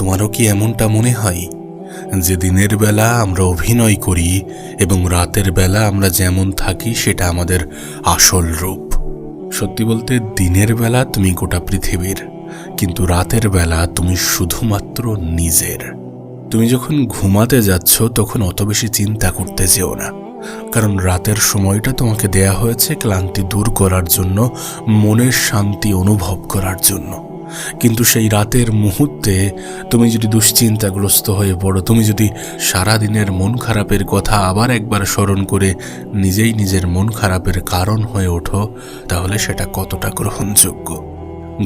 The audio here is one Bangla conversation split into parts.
তোমারও কি এমনটা মনে হয় যে দিনের বেলা আমরা অভিনয় করি এবং রাতের বেলা আমরা যেমন থাকি সেটা আমাদের আসল রূপ? সত্যি বলতে দিনের বেলা তুমি গোটা পৃথিবীর, কিন্তু রাতের বেলা তুমি শুধুমাত্র নিজের। তুমি যখন ঘুমাতে যাচ্ছ তখন অত বেশি চিন্তা করতে যেও না, কারণ রাতের সময়টা তোমাকে দেয়া হয়েছে ক্লান্তি দূর করার জন্য, মনের শান্তি অনুভব করার জন্য। কিন্তু সেই রাতের মুহূর্তে তুমি যদি দুশ্চিন্তাগ্রস্ত হয়ে পড়ো, তুমি যদি সারাদিনের মন খারাপের কথা আবার একবার স্মরণ করে নিজেই নিজের মন খারাপের কারণ হয়ে ওঠো, তাহলে সেটা কতটা গ্রহণযোগ্য?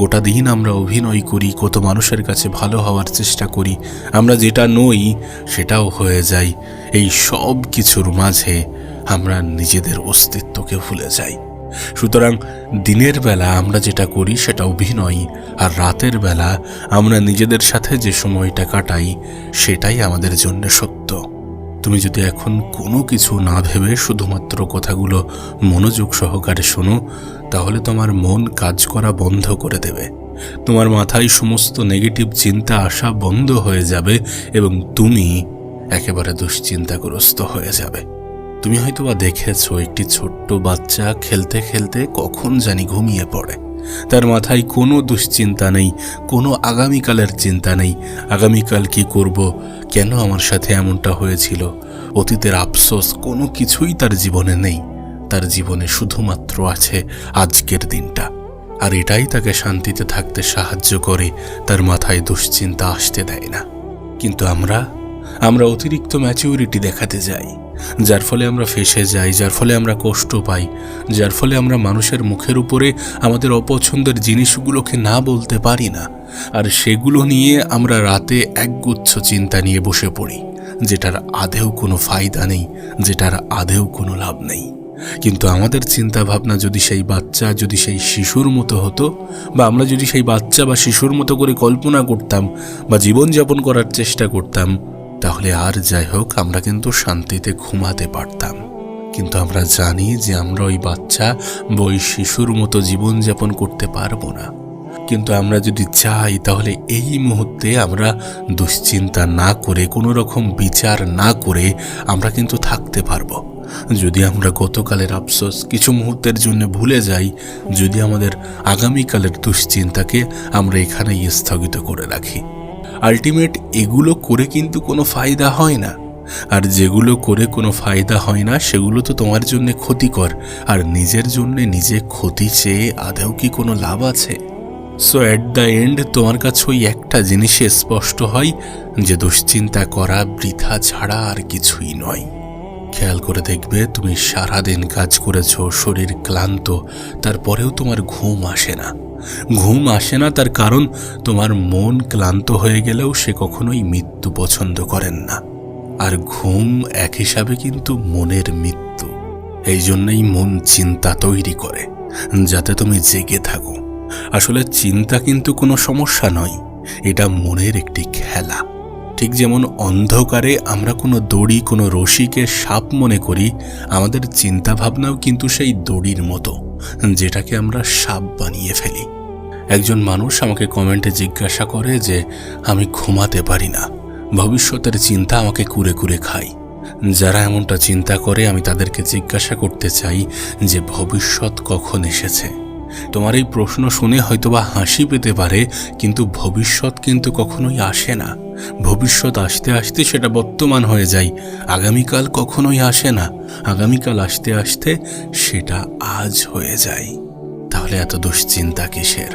গোটা দিন আমরা অভিনয় করি, কত মানুষের কাছে ভালো হওয়ার চেষ্টা করি, আমরা যেটা নই সেটাও হয়ে যাই। এই সব কিছুর মাঝে আমরা নিজেদের অস্তিত্বকে ভুলে যাই। সুতরাং দিনের বেলা আমরা যেটা করি সেটা অভিনয়, আর রাতের বেলা আমরা নিজেদের সাথে যে সময়টা কাটাই সেটাই আমাদের জন্য সত্য। তুমি যদি এখন কোনো কিছু না ভেবে শুধুমাত্র কথাগুলো মনোযোগ সহকারে শোনো, তাহলে তোমার মন কাজ করা বন্ধ করে দেবে, তোমার মাথায় সমস্ত নেগেটিভ চিন্তা আসা বন্ধ হয়ে যাবে এবং তুমি একেবারে দুশ্চিন্তাগ্রস্ত হয়ে যাবে। তুমি হয়তোবা দেখেছো একটি ছোট্ট বাচ্চা খেলতে খেলতে কখন জানি ঘুমিয়ে পড়ে। তার মাথায় কোনো দুশ্চিন্তা নেই, কোনো আগামীকালের চিন্তা নেই। আগামীকাল কি করব, কেন আমার সাথে এমনটা হয়েছিল, অতীতের আফসোস কোনো কিছুই তার জীবনে নেই। তার জীবনে শুধুমাত্র আছে আজকের দিনটা, আর এটাই তাকে শান্তিতে থাকতে সাহায্য করে, তার মাথায় দুশ্চিন্তা আসতে দেয় না। কিন্তু আমরা অতিরিক্ত ম্যাচিউরিটি দেখাতে যাই, যার ফলে আমরা ফেঁসে যাই, যার ফলে আমরা কষ্ট পাই, যার ফলে আমরা মানুষের মুখের উপরে আমাদের অপছন্দের জিনিসগুলোকে না বলতে পারি না। আর সেগুলো নিয়ে আমরা রাতে একগুচ্ছ চিন্তা নিয়ে বসে পড়ি, যেটার আদেও কোনো ফায়দা নেই, যেটার আদেও কোনো লাভ নেই। কিন্তু আমাদের চিন্তা ভাবনা যদি সেই বাচ্চা, যদি সেই শিশুর মতো হতো, বা আমরা যদি সেই বাচ্চা বা শিশুর মতো করে কল্পনা করতাম বা জীবনযাপন করার চেষ্টা করতাম, তাহলে আর যাই হোক আমরা কিন্তু শান্তিতে ঘুমাতে পারতাম। কিন্তু আমরা জানি যে আমরা ওই বাচ্চা বা ওই শিশুর মতো জীবনযাপন করতে পারবো না। কিন্তু আমরা যদি চাই তাহলে এই মুহূর্তে আমরা দুশ্চিন্তা না করে, কোনো রকম বিচার না করে আমরা কিন্তু থাকতে পারবো। যদি আমরা গতকালের আফসোস কিছু মুহূর্তের জন্য ভুলে যাই, যদি আমাদের আগামীকালের দুশ্চিন্তাকে আমরা এখানেই স্থগিত করে রাখি, আলটিমেট এগুলো করে কিন্তু কোনো ফায়দা হয় না। আর যেগুলো করে কোনো ফায়দা হয় না সেগুলো তো তোমার জন্য ক্ষতিকর, আর নিজের জন্য নিজে ক্ষতি চেয়ে আদৌ কি কোনো লাভ আছে? সো অ্যাট দ্য এন্ড তোমার কাছে ওই একটা জিনিসে স্পষ্ট হয় যে দুশ্চিন্তা করা বৃথা ছাড়া আর কিছুই নয়। খেয়াল করে দেখবে, তুমি সারাদিন কাজ করেছো, শরীর ক্লান্ত, তারপরেও তোমার ঘুম আসে না। ঘুম আসে না তার কারণ তোমার মন ক্লান্ত হয়ে গেলেও সে কখনোই মৃত্যু পছন্দ করেন না। আর ঘুম এক হিসাবে কিন্তু মনের মৃত্যু। এই জন্যই মন চিন্তা তৈরি করে যাতে তুমি জেগে থাকো। আসলে চিন্তা কিন্তু কোনো সমস্যা নয়, এটা মনের একটি খেলা। ঠিক যেমন অন্ধকারে আমরা কোনো দড়ি, কোনো রশিকে সাপ মনে করি, আমাদের চিন্তা ভাবনাও কিন্তু সেই দড়ির মতো, যেটাকে আমরা সাপ বানিয়ে ফেলি। একজন মানুষ আমাকে কমেন্টে জিজ্ঞাসা করে যে আমি ঘুমাতে পারি না, ভবিষ্যতের চিন্তা আমাকে কুরে কুরে খায়। যারা এমনটা চিন্তা করে আমি তাদেরকে জিজ্ঞাসা করতে চাই যে ভবিষ্যৎ কখন এসেছে? তোমার এই প্রশ্ন শুনে হয়তোবা হাসি পেতে পারে, কিন্তু ভবিষ্যৎ কিন্তু কখনোই আসে না। ভবিষ্যৎ আসতে আসতে সেটা বর্তমান হয়ে যায়। আগামীকাল কখনোই আসে না, আগামীকাল আসতে আসতে সেটা আজ হয়ে যায়। তাহলে এত দুশ্চিন্তা কিসের?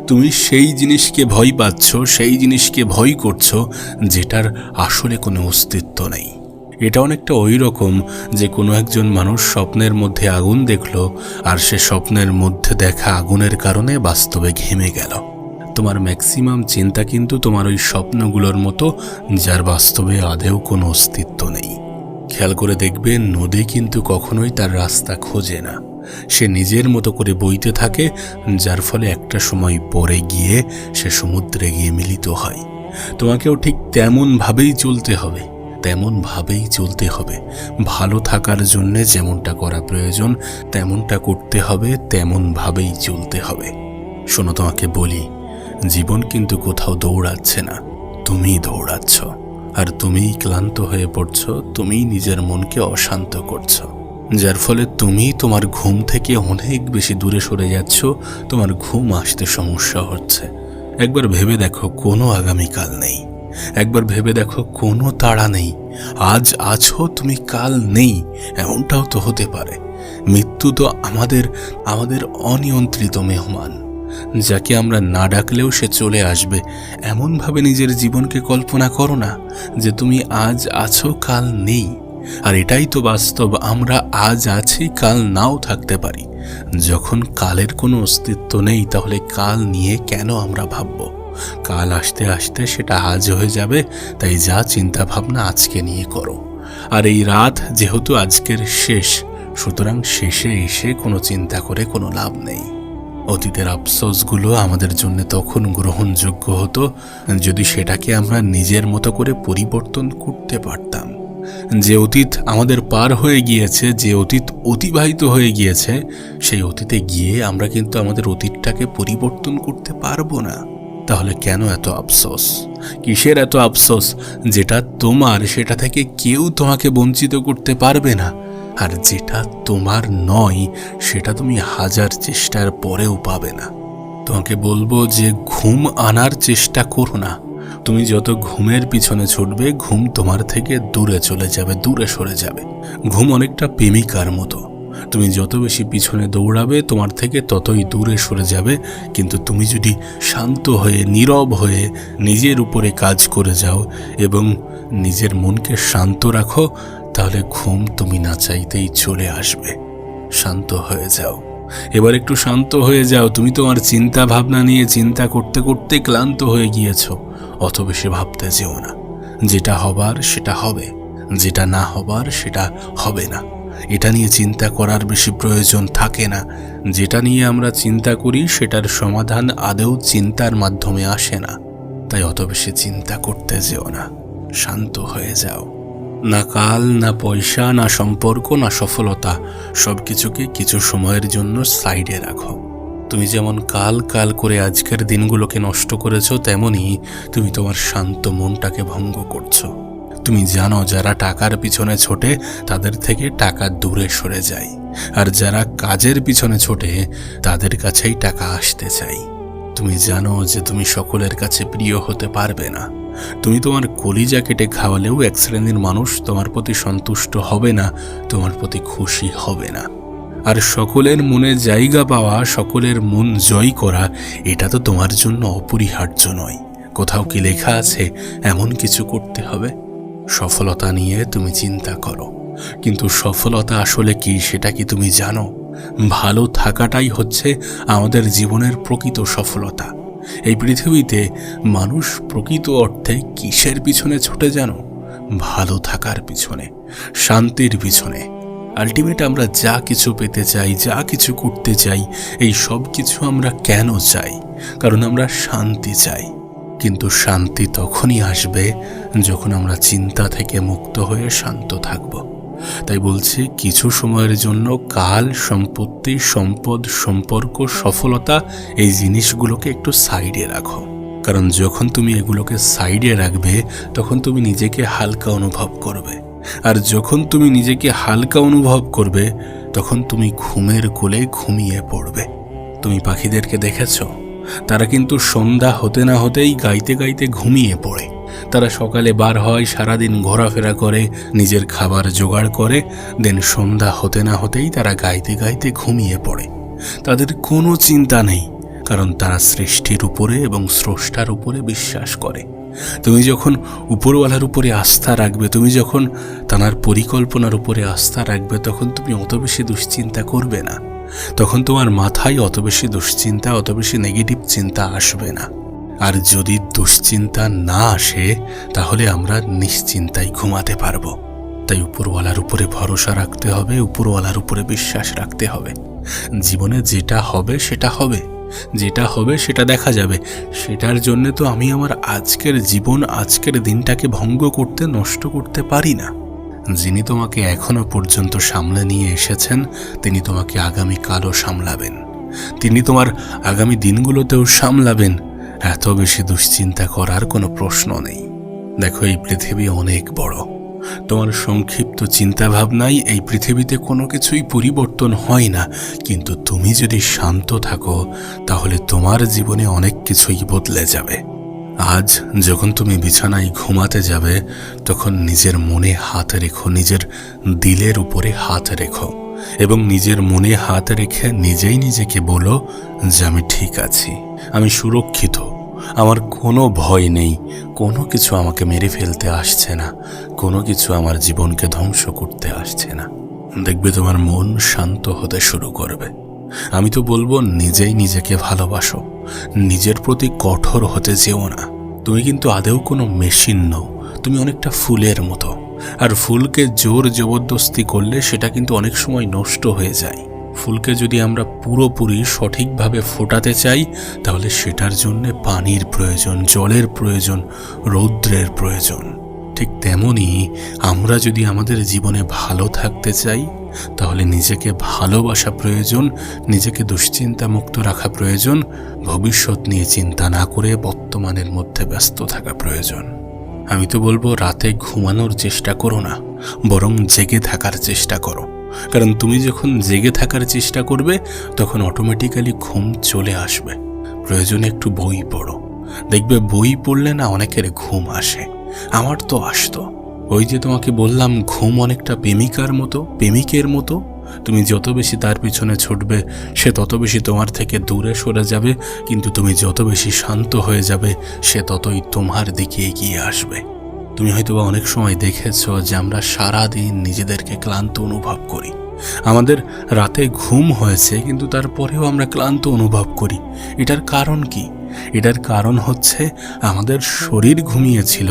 তুমি সেই জিনিসকে ভয় পাচ্ছ, সেই জিনিসকে ভয় করছো যেটার আসলে কোনো অস্তিত্ব নেই। এটা অনেকটা ওই রকম যে কোনো একজন মানুষ স্বপ্নের মধ্যে আগুন দেখলো, আর সে স্বপ্নের মধ্যে দেখা আগুনের কারণে বাস্তবে ঘেমে গেল। তোমার ম্যাক্সিমাম চিন্তা কিন্তু তোমার ওই স্বপ্নগুলোর মতো, যার বাস্তবে আদেও কোনো অস্তিত্ব নেই। খেয়াল করে দেখবে, নদী কিন্তু কখনোই তার রাস্তা খোঁজে না, সে নিজের মতো করে বইতে থাকে, যার ফলে একটা সময় পরে গিয়ে সে সমুদ্রে গিয়ে মিলিত হয়। তোমাকেও ঠিক তেমনভাবেই চলতে হবে, তেমনভাবেই চলতে হবে। ভালো থাকার জন্য যেমনটা করা প্রয়োজন তেমনটা করতে হবে, তেমনভাবেই চলতে হবে। শোনো, তোমাকে বলি, জীবন কিন্তু কোথাও দৌড়াচ্ছে না, তুমিই দৌড়াচ্ছ, আর তুমিই ক্লান্ত হয়ে পড়ছ, তুমিই নিজের মনকে অশান্ত করছো, যার ফলে তুমি তোমার ঘুম থেকে অনেক বেশি দূরে সরে যাচ্ছ, তোমার ঘুম আসতে সমস্যা হচ্ছে। একবার ভেবে দেখো, কোনো আগামীকাল নেই। একবার ভেবে দেখো, কোনো তাড়া নেই। আজ আছো তুমি, কাল নেই, এমনটাও তো হতে পারে। মৃত্যু তো আমাদের অনিয়ন্ত্রিত মেহমান, যাকে আমরা না ডাকলেও সে চলে আসবে। এমনভাবে নিজের জীবনকে কল্পনা করো না যে তুমি আজ আছো, কাল নেই। আর এটাই তো বাস্তব, আমরা আজ আছি, কাল নাও থাকতে পারি। যখন কালের কোনো অস্তিত্ব নেই, তাহলে কাল নিয়ে কেন আমরা ভাববো? কাল আসতে আসতে সেটা আজ হয়ে যাবে। তাই যা চিন্তা ভাবনা আজকে নিয়ে করো। আর এই রাত যেহেতু আজকের শেষ, সুতরাং শেষে এসে কোনো চিন্তা করে কোনো লাভ নেই। অতীতের আফসোসগুলো আমাদের জন্য তখন গ্রহণযোগ্য হতো যদি সেটাকে আমরা নিজের মতো করে পরিবর্তন করতে পারতাম। যে অতীত আমাদের পার হয়ে গিয়েছে, যে অতীত অতিবাহিত হয়ে গিয়েছে, সেই অতীতে গিয়ে আমরা কিন্তু আমাদের অতীতটাকে পরিবর্তন করতে পারবো না। তাহলে কেন এত আফসোস? কিসের এত আফসোস? যেটা তোমার, সেটা থেকে কেউ তোমাকে বঞ্চিত করতে পারবে না। আর যেটা তোমার নয়, সেটা তুমি হাজার চেষ্টার পরেও পাবে না। তোমাকে বলবো যে ঘুম আনার চেষ্টা করো না। তুমি যত ঘুমের পিছনে ছুটবে, ঘুম তোমার থেকে দূরে চলে যাবে, দূরে সরে যাবে। ঘুম অনেকটা প্রেমিকার মতো, তুমি যত বেশি পিছনে দৌড়াবে, তোমার থেকে ততই দূরে সরে যাবে। কিন্তু তুমি যদি শান্ত হয়ে, নীরব হয়ে নিজের উপরে কাজ করে যাও এবং নিজের মনকে শান্ত রাখো, তাহলে ঘুম তুমি না চাইতেই চলে আসবে। শান্ত হয়ে যাও, এবার একটু শান্ত হয়ে যাও। তুমি তোমার চিন্তা ভাবনা নিয়ে চিন্তা করতে করতে ক্লান্ত হয়ে গিয়েছো। অত বেশি ভাবতে যেও না। যেটা হবার সেটা হবে, যেটা না হবার সেটা হবে না। এটা নিয়ে চিন্তা করার বেশি প্রয়োজন থাকে না। যেটা নিয়ে আমরা চিন্তা করি, সেটার সমাধান আদৌ চিন্তার মাধ্যমে আসে না। তাই অত বেশি চিন্তা করতে যেও না, শান্ত হয়ে যাও। না কাল, না পয়সা, না সম্পর্ক, না সফলতা, সবকিছুকে কিছু সময়ের জন্য সাইডে রাখো। তুমি যেমন কাল কাল করে আজকের দিনগুলোকে নষ্ট করেছো, তেমনি তুমি তোমার শান্ত মনটাকে ভঙ্গ করছো। তুমি জানো, যারা টাকার পিছনে ছোটে তাদের থেকে টাকা দূরে সরে যায়, আর যারা কাজের পিছনে ছোটে তাদের কাছেই টাকা আসতে চাই। তুমি জানো যে তুমি সকলের কাছে প্রিয় হতে পারবে না। তুমি তোমার কলিজা কেটে খাওয়ালেও এক শ্রেণীর মানুষ তোমার প্রতি সন্তুষ্ট হবে না, তোমার প্রতি খুশি হবে না। আর সকলের মনে জায়গা পাওয়া, সকলের মন জয় করা, এটা তো তোমার জন্য অপরিহার্য নয়। কোথাও কি লেখা আছে এমন কিছু করতে হবে? সফলতা নিয়ে তুমি চিন্তা করো, কিন্তু সফলতা আসলে কি সেটা কি তুমি জানো? ভালো থাকাটাই হচ্ছে আমাদের জীবনের প্রকৃত সফলতা। এই পৃথিবীতে মানুষ প্রকৃত অর্থে কিসের পিছনে ছুটে জানো? ভালো থাকার পিছনে, শান্তির পিছনে। আলটিমেট আমরা যা কিছু পেতে চাই, যা কিছু করতে চাই, এই সব কিছু আমরা কেন চাই? কারণ আমরা শান্তি চাই। কিন্তু শান্তি তখনই আসবে যখন আমরা চিন্তা থেকে মুক্ত হয়ে শান্ত থাকব। তাই বলছি, কিছু সময়ের জন্য কাল, সম্পত্তি, সম্পদ, সম্পর্ক, সফলতা, এই জিনিসগুলোকে একটু সাইডে রাখো। কারণ যখন তুমি এগুলোকে সাইডে রাখবে, তখন তুমি নিজেকে হালকা অনুভব করবে। আর যখন তুমি নিজেকে হালকা অনুভব করবে, তখন তুমি ঘুমের কোলে ঘুমিয়ে পড়বে। তুমি পাখিদেরকে দেখেছো? তারা কিন্তু সন্ধ্যা হতে না হতেই গাইতে গাইতে ঘুমিয়ে পড়ে। তারা সকালে বার হয়, সারাদিন ঘোরাফেরা করে, নিজের খাবার জোগাড় করে, দেন সন্ধ্যা হতে না হতেই তারা গাইতে গাইতে ঘুমিয়ে পড়ে। তাদের কোনো চিন্তা নেই, কারণ তারা সৃষ্টির উপরে এবং স্রষ্টার উপরে বিশ্বাস করে। তুমি যখন উপরওয়ালার উপরে আস্থা রাখবে, তুমি যখন তার পরিকল্পনার উপরে আস্থা রাখবে, তখন তুমি অত বেশি দুশ্চিন্তা করবে না। তখন তোমার মাথায় অত বেশি দুশ্চিন্তা, অত বেশি নেগেটিভ চিন্তা আসবে না। আর যদি দুশ্চিন্তা না আসে, তাহলে আমরা নিশ্চিন্তায় ঘুমাতে পারবো। তাই উপরওয়ালার উপরে ভরসা রাখতে হবে, উপরওয়ালার উপরে বিশ্বাস রাখতে হবে। জীবনে যেটা হবে সেটা হবে, যেটা হবে সেটা দেখা যাবে। সেটার জন্য তো আমি আমার আজকের জীবন, আজকের দিনটাকে ভঙ্গ করতে, নষ্ট করতে পারি না। যিনি তোমাকে এখনো পর্যন্ত সামলে নিয়ে এসেছেন, তিনি তোমাকে আগামীকালও সামলাবেন। তিনি তোমার আগামী দিনগুলোতেও সামলাবেন। এত বেশি দুশ্চিন্তা করার কোনো প্রশ্ন নেই। দেখো, এই পৃথিবী অনেক বড়। তোমার সংক্ষিপ্ত চিন্তা ভাবনায় এই পৃথিবীতে কোনো কিছুই পরিবর্তন হয় না, কিন্তু তুমি যদি শান্ত থাকো তাহলে তোমার জীবনে অনেক কিছুই বদলে যাবে। আজ যখন তুমি বিছানায় ঘুমাতে যাবে তখন নিজের মনে হাত রেখো, নিজের দিলের উপরে হাত রেখো এবং নিজের মনে হাত রেখে নিজেই নিজেকে বলো যে আমি ঠিক আছি, আমি সুরক্ষিত, আমার কোনো ভয় নেই, কোনো কিছু আমাকে মেরে ফেলতে আসছে না, কোনো কিছু আমার জীবনকে ধ্বংস করতে আসছে না। দেখবে তোমার মন শান্ত হতে শুরু করবে। আমি তো বলবো নিজেই নিজেকে ভালোবাসো, নিজের প্রতি কঠোর হতে যেও না। তুমি কিন্তু আদৌ কোনো মেশিন নও, তুমি অনেকটা ফুলের মতো। আর ফুলকে জোর জবরদস্তি করলে সেটা কিন্তু অনেক সময় নষ্ট হয়ে যায়। ফুলকে যদি আমরা পুরোপুরি সঠিকভাবে ফোটাতে চাই তাহলে সেটার জন্য পানির প্রয়োজন, জলের প্রয়োজন, রৌদ্রের প্রয়োজন। ঠিক তেমনই আমরা যদি আমাদের জীবনে ভালো থাকতে চাই তাহলে নিজেকে ভালোবাসা প্রয়োজন, নিজেকে দুশ্চিন্তা মুক্ত রাখা প্রয়োজন, ভবিষ্যৎ নিয়ে চিন্তা না করে বর্তমানের মধ্যে ব্যস্ত থাকা প্রয়োজন। আমি তো বলবো রাতে ঘুমানোর চেষ্টা করো না, বরং জেগে থাকার চেষ্টা করো। কারণ তুমি যখন জেগে থাকার চেষ্টা করবে তখন অটোমেটিক্যালি ঘুম চলে আসবে। প্রয়োজনে একটু বই পড়ো, দেখবে বই পড়লে না অনেকের ঘুম আসে। আমার তো আসতো। ওই যে তোমাকে বললাম, ঘুম অনেকটা প্রেমিকার মতো, প্রেমিকের মতো। তুমি যত বেশি তার পিছনে ছুটবে সে তত বেশি তোমার থেকে দূরে সরে যাবে, কিন্তু তুমি যত বেশি শান্ত হয়ে যাবে সে ততই তোমার দিকে এগিয়ে আসবে। তুমি হয়তোবা অনেক সময় দেখেছ যে আমরা সারাদিন নিজেদেরকে ক্লান্ত অনুভব করি। আমাদের রাতে ঘুম হয়েছে কিন্তু তারপরেও আমরা ক্লান্ত অনুভব করি। এটার কারণ কি? এটার কারণ হচ্ছে আমাদের শরীর ঘুমিয়েছিল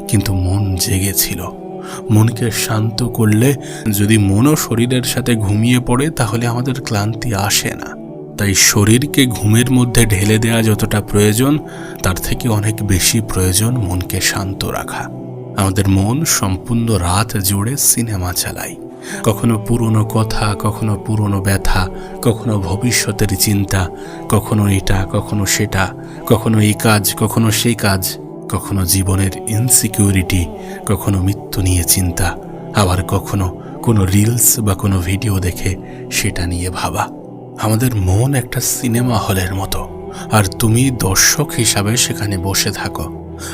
কিন্তু মন জেগেছিল। মনকে শান্ত করলে যদি মনও শরীরের সাথে ঘুমিয়ে পড়ে তাহলে আমাদের ক্লান্তি আসে না। তাই শরীরকে ঘুমের মধ্যে ঢেলে দেওয়া যতটা প্রয়োজন তার থেকে অনেক বেশি প্রয়োজন মনকে শান্ত রাখা। আমাদের মন সম্পূর্ণ রাত জুড়ে সিনেমা চালায়। কখনো পুরনো কথা, কখনো পুরনো ব্যথা, কখনো ভবিষ্যতের চিন্তা, কখনো এটা কখনো সেটা, কখনো এই কাজ কখনো সেই কাজ, কখনো জীবনের ইনসিকিউরিটি, কখনো মৃত্যু নিয়ে চিন্তা, আবার কখনো কোনো রিলস বা কোনো ভিডিও দেখে সেটা নিয়ে ভাবা। আমাদের মন একটা সিনেমা হলের মতো, আর তুমি দর্শক হিসাবে সেখানে বসে থাকো।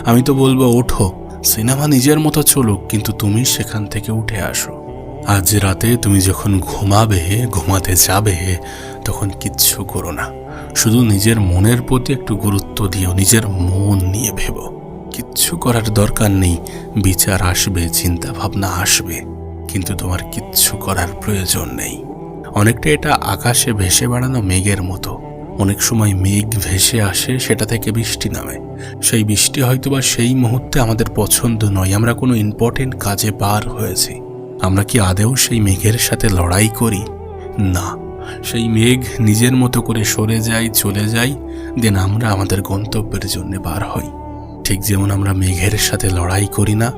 আমি তো বলবো ওঠো, সিনেমা নিজের মতো চলুক, কিন্তু তুমি সেখান থেকে উঠে আসো। আজ রাতে তুমি যখন ঘুমাতে যাবে তখন কিচ্ছু করো না, শুধু নিজের মনের প্রতি একটু গুরুত্ব দিও, নিজের মন নিয়ে ভেবো। কিচ্ছু করার দরকার নেই। বিচার আসবে, চিন্তা ভাবনা আসবে, কিন্তু তোমার কিচ্ছু করার প্রয়োজন নেই। অনেকটা এটা আকাশে ভেসে বেড়ানো মেঘের মতো। অনেক সময় মেঘ ভেসে আসে, সেটা থেকে বৃষ্টি নামে। সেই বৃষ্টি হয়তোবা সেই মুহূর্তে আমাদের পছন্দ নয়, আমরা কোনো ইম্পর্টেন্ট কাজে বার হয়েছি। আমরা কি আদেও সেই মেঘের সাথে লড়াই করি? না, সেই মেঘ নিজের মতো করে সরে যায়, চলে যায়, দেন আমরা আমাদের গন্তব্যের জন্য বার হই। ঠিক যেমন আমরা মেঘের সাথে লড়াই করি না,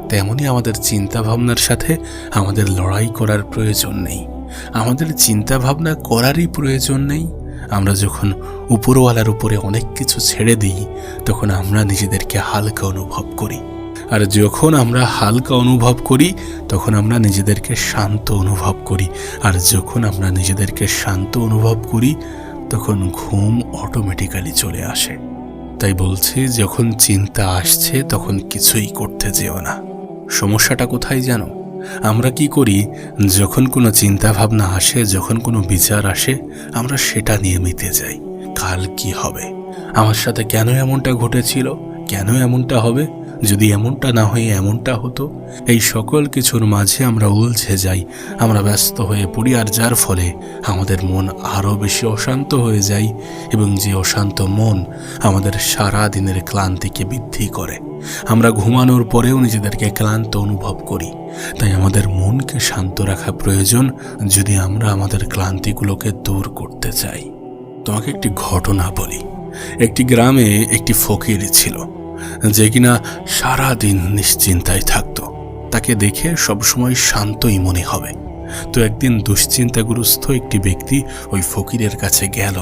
তেমনি আমাদের চিন্তা ভাবনার সাথে আমাদের লড়াই করার প্রয়োজন নেই। আমাদের চিন্তা ভাবনা করারই প্রয়োজন নেই। আমরা যখন উপরওয়ালার উপরে অনেক কিছু ছেড়ে দিই তখন আমরা নিজেদেরকে হালকা অনুভব করি, আর যখন আমরা হালকা অনুভব করি তখন আমরা নিজেদেরকে শান্ত অনুভব করি, আর যখন আমরা নিজেদেরকে শান্ত অনুভব করি তখন ঘুম অটোমেটিক্যালি চলে আসে। তাই বলছি, যখন চিন্তা আসছে তখন কিছুই করতে যেও না। সমস্যাটা কোথায় জানো? আমরা কি করি, যখন কোনো চিন্তা ভাবনা আসে, যখন কোনো বিচার আসে, আমরা সেটা নিয়ে মিতে যাই। কাল কি হবে, আমার সাথে কেন এমনটা ঘটেছিল, কেন এমনটা হবে, যদি এমনটা না হয়ে এমনটা হতো। এই সকল কিছুর মাঝে আমরা উলঝে যাই, আমরা ব্যস্ত হয়ে পড়ি, আর যার ফলে আমাদের মন আরও বেশি অশান্ত হয়ে যায়, এবং যে অশান্ত মন আমাদের সারা দিনের ক্লান্তিকে বৃদ্ধি করে। আমরা ঘুমানোর পরেও নিজেদেরকে ক্লান্ত অনুভব করি। তাই আমাদের মনকে শান্ত রাখা প্রয়োজন যদি আমরা আমাদের ক্লান্তিগুলোকে দূর করতে চাই। তোমাকে একটি ঘটনা বলি। একটি গ্রামে একটি ফকির ছিল যে কিনা সারাদিন নিশ্চিন্তায় থাকতো। তাকে দেখে সবসময় শান্তই মনে হবে। তো একদিন দুশ্চিন্তাগ্রস্ত একটি ব্যক্তি ওই ফকিরের কাছে গেল,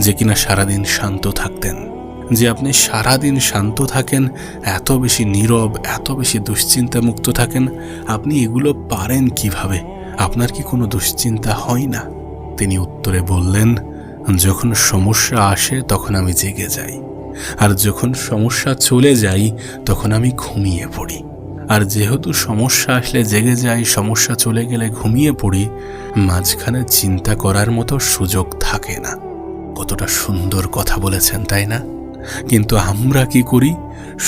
যে কিনা সারাদিন শান্ত থাকতেন। যে আপনি সারাদিন শান্ত থাকেন, এত বেশি নীরব, এত বেশি দুশ্চিন্তা মুক্ত থাকেন, আপনি এগুলো পারেন কিভাবে? আপনার কি কোনো দুশ্চিন্তা হয় না? তিনি উত্তরে বললেন, যখন সমস্যা আসে তখন আমি জেগে যাই, আর যখন সমস্যা চলে যাই তখন আমি ঘুমিয়ে পড়ি। আর যেহেতু সমস্যা আসলে জেগে যাই, সমস্যা চলে গেলে ঘুমিয়ে পড়ি, মাঝখানে চিন্তা করার মতো সুযোগ থাকে না। কতটা সুন্দর কথা বলেছেন, তাই না? কিন্তু আমরা কি করি?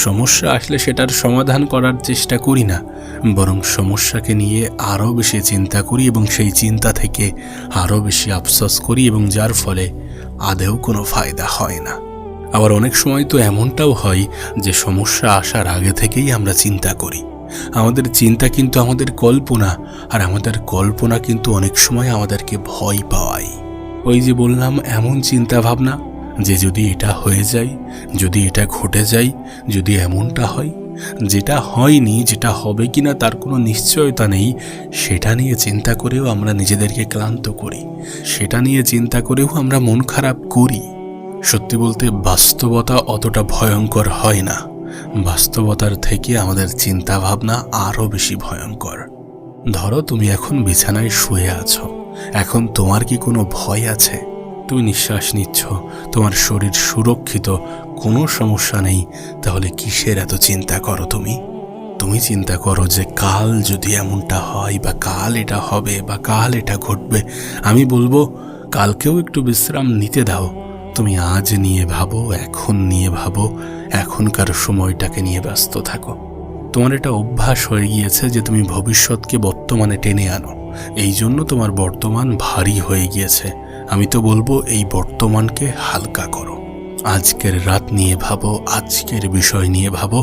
সমস্যা আসলে সেটার সমাধান করার চেষ্টা করি না, বরং সমস্যাকে নিয়ে আরও বেশি চিন্তা করি এবং সেই চিন্তা থেকে আরও বেশি আফসোস করি, এবং যার ফলে আদেও কোনো ফায়দা হয় না। আবার অনেক সময় তো এমনটাও হয় যে সমস্যা আসার আগে থেকেই আমরা চিন্তা করি। আমাদের চিন্তা কিন্তু আমাদের কল্পনা, আর আমাদের কল্পনা কিন্তু অনেক সময় আমাদেরকে ভয় পাওয়ায়। ওই যে বললাম, এমন চিন্তা ভাবনা যে যদি এটা হয়ে যায়, যদি এটা ঘটে যায়, যদি এমনটা হয়, যেটা হয়নি, যেটা হবে কিনা তার কোনো নিশ্চয়তা নেই, সেটা নিয়ে চিন্তা করেও আমরা নিজেদেরকে ক্লান্ত করি, সেটা নিয়ে চিন্তা করেও আমরা মন খারাপ করি। সত্যি বলতে বাস্তবতা অতটা ভয়ঙ্কর হয় না, বাস্তবতার থেকে আমাদের চিন্তা ভাবনা আরও বেশি ভয়ঙ্কর। ধরো তুমি এখন বিছানায় শুয়ে আছো, এখন তোমার কি কোনো ভয় আছে? তুমি নিঃশ্বাস নিচ্ছ, তোমার শরীর সুরক্ষিত, কোনো সমস্যা নেই, তাহলে কিসের এত চিন্তা করো? তুমি চিন্তা করো যে কাল যদি এমনটা হয়, বা কাল এটা হবে, বা কাল এটা ঘটবে। আমি বলবো কালকেও একটু বিশ্রাম নিতে দাও। তুমি আজ নিয়ে ভাবো, এখন নিয়ে ভাবো, এখনকার সময়টাকে নিয়ে ব্যস্ত থাকো। তোমার এটা অভ্যাস হয়ে গিয়েছে যে তুমি ভবিষ্যৎকে বর্তমানে টেনে আনো, এই জন্য তোমার বর্তমান ভারী হয়ে গিয়েছে। আমি তো বলবো এই বর্তমানকে হালকা করো। আজকের রাত নিয়ে ভাবো, আজকের বিষয় নিয়ে ভাবো,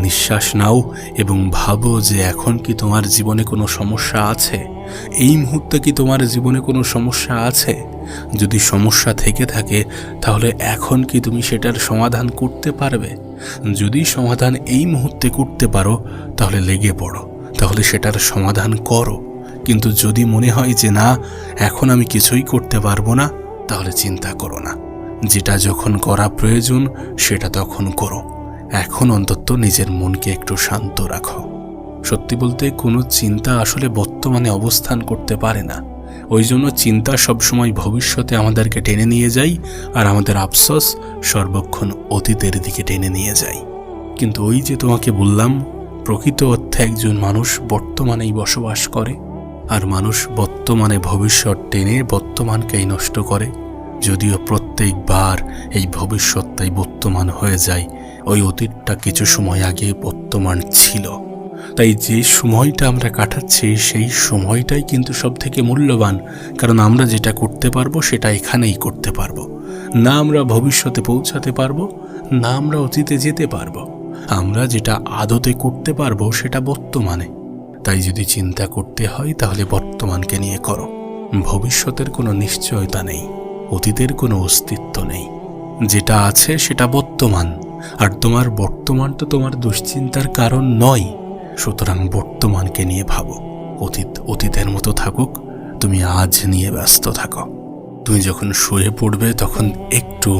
নিঃশ্বাস নাও এবং ভাবো যে এখন কি তোমার জীবনে কোনো সমস্যা আছে? এই মুহূর্তে কি তোমার জীবনে কোনো সমস্যা আছে? যদি সমস্যা থেকে থাকে তাহলে এখন কি তুমি সেটার সমাধান করতে পারবে? যদি সমাধান এই মুহূর্তে করতে পারো তাহলে লেগে পড়ো, তাহলে সেটার সমাধান করো। কিন্তু যদি মনে হয় যে না, এখন আমি কিছুই করতে পারবো না, তাহলে চিন্তা করো না। যেটা যখন করা প্রয়োজন সেটা তখন করো। এখন অন্তত নিজের মনকে একটু শান্ত রাখো। সত্যি বলতে কোনো চিন্তা আসলে বর্তমানে অবস্থান করতে পারে না। ওই জন্য চিন্তা সবসময় ভবিষ্যতে আমাদেরকে টেনে নিয়ে যায়, আর আমাদের আফসোস সর্বক্ষণ অতীতের দিকে টেনে নিয়ে যায়। কিন্তু ওই যে তোমাকে বললাম, প্রকৃত অর্থে একজন মানুষ বর্তমানেই বসবাস করে, আর মানুষ বর্তমানে ভবিষ্যৎ টেনে বর্তমানকেই নষ্ট করে। যদিও প্রত্যেকবার এই ভবিষ্যৎটাই বর্তমান হয়ে যায়, ওই অতীতটা কিছু সময় আগে বর্তমান ছিল। তাই যে সময়টা আমরা কাটাচ্ছি সেই সময়টাই কিন্তু সব থেকে মূল্যবান, কারণ আমরা যেটা করতে পারবো সেটা এখানেই করতে পারবো। না আমরা ভবিষ্যতে পৌঁছাতে পারবো, না আমরা অতীতে যেতে পারবো। আমরা যেটা আদতে করতে পারবো সেটা বর্তমানে। তাই যদি চিন্তা করতে হয় তাহলে বর্তমানকে নিয়ে করো। ভবিষ্যতের কোনো নিশ্চয়তা নেই, অতীতের কোনো অস্তিত্ব নেই। যেটা আছে সেটা বর্তমান, আর তোমার বর্তমান তো তোমার দুশ্চিন্তার কারণ নয়। সুতরাং বর্তমানকে নিয়ে ভাবো। অতীত অতীতের মতো থাকুক, তুমি আজ নিয়ে ব্যস্ত থাকো। তুমি যখন শুয়ে পড়বে তখন একটু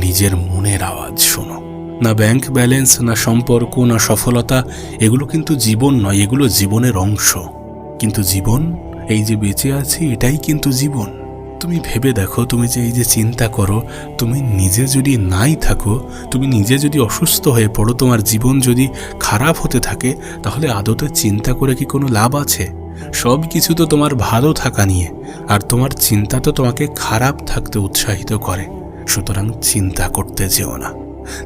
নিজের মনের আওয়াজ শোনো। না ব্যাংক ব্যালেন্স, না সম্পর্ক, না সফলতা, এগুলো কিন্তু জীবন নয়, এগুলো জীবনের অংশ। কিন্তু জীবন, এই যে বেঁচে আছি, এটাই কিন্তু জীবন। তুমি ভেবে দেখো, তুমি যে এই যে চিন্তা করো, তুমি নিজে যদি নাই থাকো, তুমি নিজে যদি অসুস্থ হয়ে পড়ো, তোমার জীবন যদি খারাপ হতে থাকে, তাহলে আদতে চিন্তা করে কি কোনো লাভ আছে? সব কিছু তো তোমার ভালো থাকা নিয়ে, আর তোমার চিন্তা তো তোমাকে খারাপ থাকতে উৎসাহিত করে। সুতরাং চিন্তা করতে যেও না।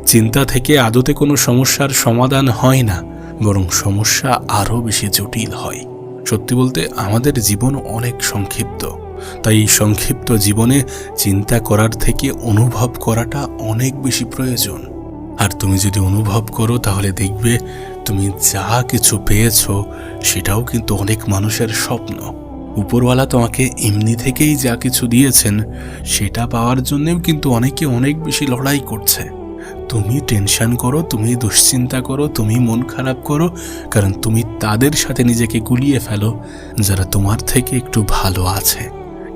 চিন্তা থেকে আদতে কোনো সমস্যার সমাধান হয় না, বরং সমস্যা আরও বেশি জটিল হয়। সত্যি বলতে আমাদের জীবন অনেক সংক্ষিপ্ত, তাই এই সংক্ষিপ্ত জীবনে চিন্তা করার থেকে অনুভব করাটা অনেক বেশি প্রয়োজন। আর তুমি যদি অনুভব করো তাহলে দেখবে তুমি যা কিছু পেয়েছো সেটাও কিন্তু অনেক মানুষের স্বপ্ন। উপরওয়ালা তোমাকে এমনি থেকেই যা কিছু দিয়েছেন সেটা পাওয়ার জন্যও কিন্তু অনেকে অনেক বেশি লড়াই করছে। তুমি টেনশন করো, তুমি দুশ্চিন্তা করো, তুমি মন খারাপ করো, কারণ তুমি তাদের সাথে নিজেকে গুলিয়ে ফেলো যারা তোমার থেকে একটু ভালো আছে।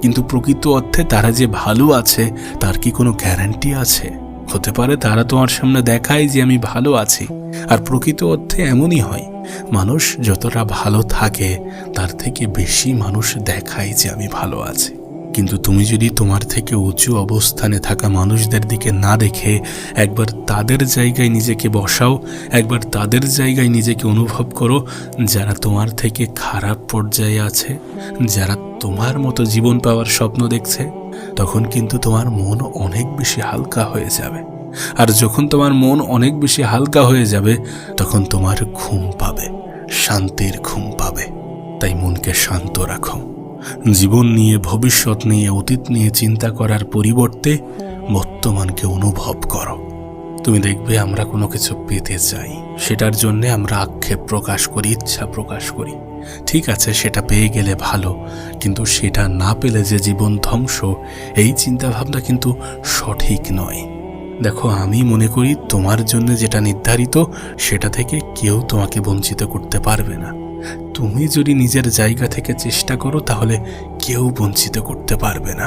কিন্তু প্রকৃত অর্থে তারা যে ভালো আছে তার কি কোনো গ্যারান্টি আছে? হতে পারে তারা তোমার সামনে দেখায় যে আমি ভালো আছি, আর প্রকৃত অর্থে এমনই হয়। মানুষ যতটা ভালো থাকে তার থেকে বেশি মানুষ দেখায় যে আমি ভালো আছি। কিন্তু তুমি যদি তোমার থেকে উঁচু অবস্থানে থাকা মানুষদের দিকে না দেখে একবার তাদের জায়গায় নিজেকে বসাও, একবার তাদের জায়গায় নিজেকে অনুভব করো, যারা তোমার থেকে খারাপ পর্যায়ে আছে, যারা তোমার মতো জীবন পাওয়ার স্বপ্ন দেখছে, তখন কিন্তু তোমার মন অনেক বেশি হালকা হয়ে যাবে। আর যখন তোমার মন অনেক বেশি হালকা হয়ে যাবে তখন তোমার ঘুম পাবে, শান্তির ঘুম পাবে। তাই মনকে শান্ত রাখো। জীবন নিয়ে, ভবিষ্যৎ নিয়ে, অতীত নিয়ে চিন্তা করার পরিবর্তে বর্তমানকে অনুভব করো। তুমি দেখবে আমরা কোনো কিছু পেতে চাই, সেটার জন্য আমরা আক্ষেপ প্রকাশ করি, ইচ্ছা প্রকাশ করি। ঠিক আছে, সেটা পেয়ে গেলে ভালো, কিন্তু সেটা না পেলে যে জীবন ধ্বংস, এই চিন্তাভাবনা কিন্তু সঠিক নয়। দেখো, আমি মনে করি তোমার জন্য যেটা নির্ধারিত সেটা থেকে কেউ তোমাকে বঞ্চিত করতে পারবে না। তুমি যদি নিজের জায়গা থেকে চেষ্টা করো তাহলে কেউ বঞ্চিত করতে পারবে না।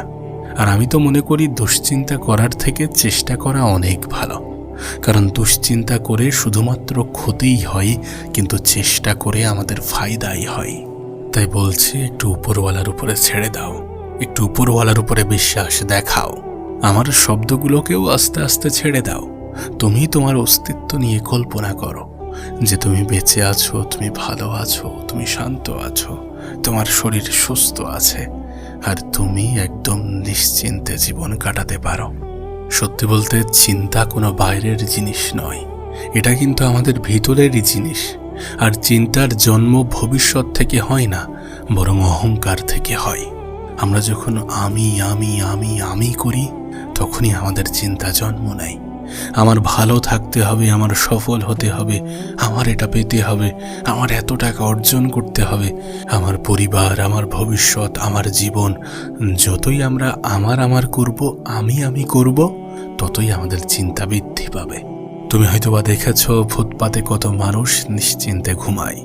আর আমি তো মনে করি দুশ্চিন্তা করার থেকে চেষ্টা করা অনেক ভালো, কারণ দুশ্চিন্তা করে শুধুমাত্র ক্ষতিই হয়, কিন্তু চেষ্টা করে আমাদের ফায়দাই হয়। তাই বলছি, একটু উপরওয়ালার উপরে ছেড়ে দাও, একটু উপরওয়ালার উপরে বিশ্বাস দেখাও। আমার শব্দগুলোকেও আস্তে আস্তে ছেড়ে দাও। তুমি তোমার অস্তিত্ব নিয়ে কল্পনা করো যে তুমি বেঁচে আছো, তুমি ভালো আছো, তুমি শান্ত আছো, তোমার শরীর সুস্থ আছে, আর তুমি একদম নিশ্চিন্তে জীবন কাটাতে পারো। সত্যি বলতে, চিন্তা কোনো বাইরের জিনিস নয়, এটা কিন্তু আমাদের ভিতরেরই জিনিস। আর চিন্তার জন্ম ভবিষ্যৎ থেকে হয় না, বরং অহংকার থেকে হয়। আমরা যখন আমি আমি আমি আমি করি, তখনই আমাদের চিন্তা জন্ম নেয়। আমার ভালো থাকতে হবে, আমার সফল হতে হবে, আমার এটা পেতে হবে, আমার এত টাকা অর্জন করতে হবে, আমার পরিবার, আমার ভবিষ্যৎ, আমার জীবন। যতই আমরা আমার করব, আমি করব, ততই আমাদের চিন্তা বৃদ্ধি পাবে। তুমি হয়তোবা দেখেছ ফুটপাতে কত মানুষ নিশ্চিন্তে ঘুমায়।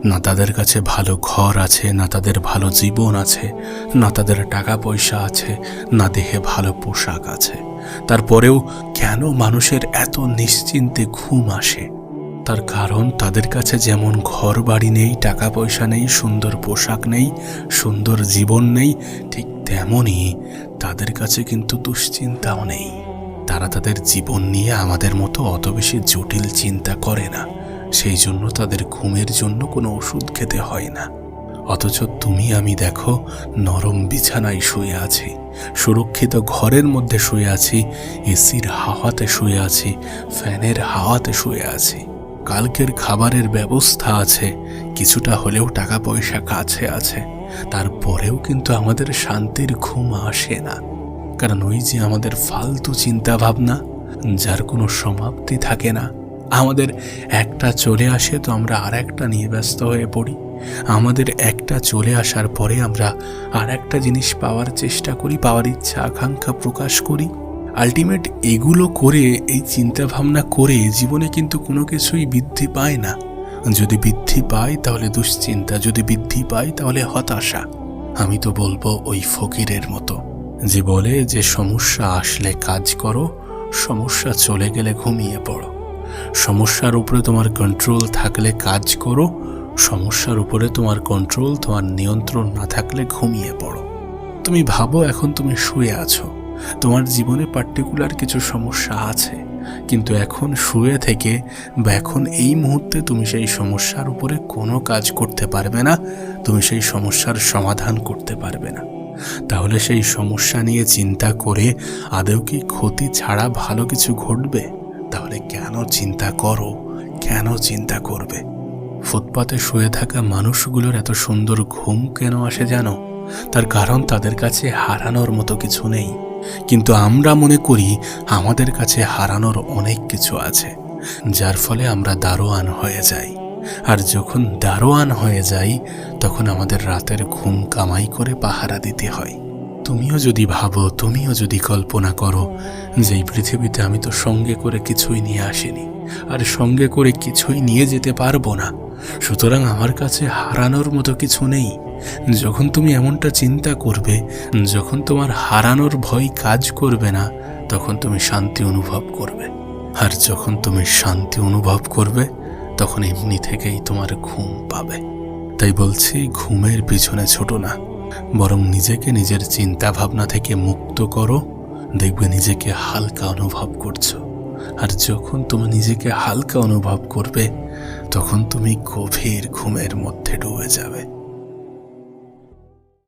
না তাদের কাছে ভালো ঘর আছে, না তাদের ভালো জীবন আছে, না তাদের টাকা পয়সা আছে, না দেহে ভালো পোশাক আছে। তারপরেও কেন মানুষের এত নিশ্চিন্তে ঘুম আসে? তার কারণ তাদের কাছে যেমন ঘর বাড়ি নেই, টাকা পয়সা নেই, সুন্দর পোশাক নেই, সুন্দর জীবন নেই, ঠিক তেমনই তাদের কাছে কিন্তু দুশ্চিন্তাও নেই। তারা তাদের জীবন নিয়ে আমাদের মতো অত বেশি জটিল চিন্তা করে না, সেই জন্য তাদের ঘুমের জন্য কোনো ওষুধ খেতে হয় না। অথচ তুমি আমি দেখো, নরম বিছানায় শুয়ে আছি, সুরক্ষিত ঘরের মধ্যে শুয়ে আছি, এসির হাওয়াতে শুয়ে আছি, ফ্যানের হাওয়াতে শুয়ে আছি, কালকের খাবারের ব্যবস্থা আছে, কিছুটা হলেও টাকা পয়সা কাছে আছে। তারপরেও কিন্তু আমাদের শান্তির ঘুম আসে না, কারণ ওই যে আমাদের ফালতু চিন্তা ভাবনা, যার কোনো সমাপ্তি থাকে না। আমাদের একটা চলে আসে তো আমরা আর একটা নিয়ে ব্যস্ত হয়ে পড়ি। আমাদের একটা চলে আসার পরে আমরা আর একটা জিনিস পাওয়ার চেষ্টা করি, পাওয়ার ইচ্ছা আকাঙ্ক্ষা প্রকাশ করি। আলটিমেট এগুলো করে, এই চিন্তা ভাবনা করে জীবনে কিন্তু কোনো কিছুই বৃদ্ধি পায় না। যদি বৃদ্ধি পায় তাহলে দুশ্চিন্তা, যদি বৃদ্ধি পায় তাহলে হতাশা। আমি তো বলবো ওই ফকিরের মতো, যে বলে যে সমস্যা আসলে কাজ করো, সমস্যা চলে গেলে ঘুমিয়ে পড়ো। সমস্যার উপরে তোমার কন্ট্রোল থাকলে কাজ করো, সমস্যার উপরে তোমার কন্ট্রোল, তোমার নিয়ন্ত্রণ না থাকলে ঘুমিয়ে পড়ো। তুমি ভাবো এখন তুমি শুয়ে আছো, তোমার জীবনে পার্টিকুলার কিছু সমস্যা আছে, কিন্তু এখন শুয়ে থেকে বা এখন এই মুহূর্তে তুমি সেই সমস্যার উপরে কোনো কাজ করতে পারবে না, তুমি সেই সমস্যার সমাধান করতে পারবে না। তাহলে সেই সমস্যা নিয়ে চিন্তা করে আদৌ কি ক্ষতি ছাড়া ভালো কিছু ঘটবে? তাহলে কেন চিন্তা করো, কেন চিন্তা করবে? ফুটপাতে শুয়ে থাকা মানুষগুলোর এত সুন্দর ঘুম কেন আসে জানো? তার কারণ তাদের কাছে হারানোর মতো কিছু নেই, কিন্তু আমরা মনে করি আমাদের কাছে হারানোর অনেক কিছু আছে, যার ফলে আমরা দারোয়ান হয়ে যাই। আর যখন দারোয়ান হয়ে যাই তখন আমাদের রাতের ঘুম কামাই করে পাহারা দিতে হয়। তুমিও যদি ভাবো, তুমিও যদি কল্পনা করো যে এই পৃথিবীতে আমি তো সঙ্গে করে কিছুই নিয়ে আসিনি, আর সঙ্গে করে কিছুই নিয়ে যেতে পারবো না, সুতরাং আমার কাছে হারানোর মতো কিছু নেই। যখন তুমি এমনটা চিন্তা করবে, যখন তোমার হারানোর ভয় কাজ করবে না, তখন তুমি শান্তি অনুভব করবে। আর যখন তুমি শান্তি অনুভব করবে তখন এমনি থেকেই তোমার ঘুম পাবে। তাই বলছি, ঘুমের পিছনে ছোটো না, বরং নিজেকে নিজের চিন্তা ভাবনা থেকে মুক্ত করো। দেখবে নিজেকে হালকা অনুভব করছো। আর যখন তুমি নিজেকে হালকা অনুভব করবে তখন তুমি গভীর ঘুমের মধ্যে ডুবে যাবে।